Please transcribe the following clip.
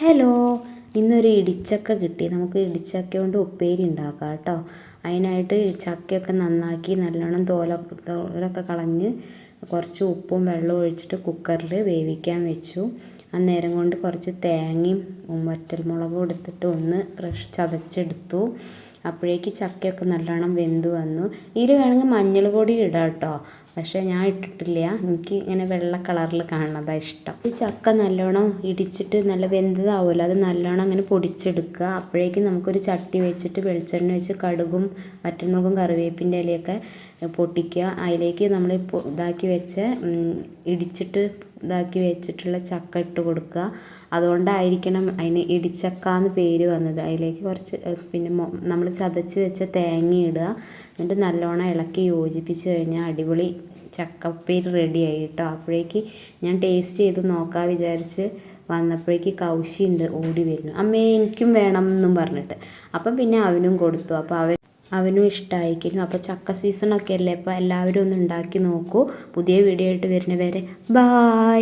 Hello, ഇന്നൊരു ഇടിച്ചക്ക കിട്ടി. നമുക്ക് ഇടിച്ചക്ക കൊണ്ട് ഉപ്പേരി ഉണ്ടാക്കാം കേട്ടോ. അതിനായിട്ട് ചക്കയൊക്കെ നന്നാക്കി നല്ലോണം തോലൊക്കെ കളഞ്ഞ് കുറച്ച് ഉപ്പും വെള്ളവും ഒഴിച്ചിട്ട് കുക്കറിൽ വേവിക്കാൻ വെച്ചു. അന്നേരം കൊണ്ട് കുറച്ച് തേങ്ങയും വറ്റൽമുളകും എടുത്തിട്ട് ഒന്ന് ചതച്ചെടുത്തു. അപ്പോഴേക്ക് ചക്കയൊക്കെ നല്ലോണം വെന്ത് വന്നു. ഇതിൽ വേണമെങ്കിൽ മഞ്ഞൾ പൊടി ഇടാം കേട്ടോ. പക്ഷേ ഞാൻ ഇട്ടിട്ടില്ല. എനിക്ക് ഇങ്ങനെ വെള്ള കളറിൽ കാണുന്നതാണ് ഇഷ്ടം. ഈ ചക്ക നല്ലോണം ഇടിച്ചിട്ട് നല്ല വെന്തതാവുമല്ലോ, അത് നല്ലോണം അങ്ങനെ പൊടിച്ചെടുക്കുക. അപ്പോഴേക്കും നമുക്കൊരു ചട്ടി വെച്ചിട്ട് വെളിച്ചെണ്ണ വെച്ച് കടുകും വറ്റൽമുളകും കറിവേപ്പിൻ്റെ ഇലയൊക്കെ പൊട്ടിക്കുക. അതിലേക്ക് നമ്മൾ ഇടിച്ചിട്ട് വെച്ചിട്ടുള്ള ചക്ക ഇട്ട് കൊടുക്കുക. അതുകൊണ്ടായിരിക്കണം അതിന് ഇടിച്ചക്ക എന്ന് പേര് വന്നത്. അതിലേക്ക് കുറച്ച് നമ്മൾ ചതച്ച് വെച്ച തേങ്ങ ഇടുക. എന്നിട്ട് നല്ലോണം ഇളക്കി യോജിപ്പിച്ച് കഴിഞ്ഞാൽ അടിപൊളി ചക്ക ഉപ്പേരി റെഡിയായി കേട്ടോ. അപ്പോഴേക്ക് ഞാൻ ടേസ്റ്റ് ചെയ്ത് നോക്കാൻ വിചാരിച്ച് വന്നപ്പോഴേക്ക് കൗശിയുണ്ട് ഓടി വരുന്നു, അമ്മേ എനിക്കും വേണം എന്നും പറഞ്ഞിട്ട്. അപ്പം പിന്നെ അവനും കൊടുത്തു. അപ്പോൾ അവനും ഇഷ്ടമായിരിക്കുന്നു. അപ്പോൾ ചക്ക സീസണൊക്കെ അല്ലേ, അപ്പോൾ എല്ലാവരും ഒന്ന് ഉണ്ടാക്കി നോക്കൂ. പുതിയ വീഡിയോ ആയിട്ട് വരുന്നവരെ ബായ്.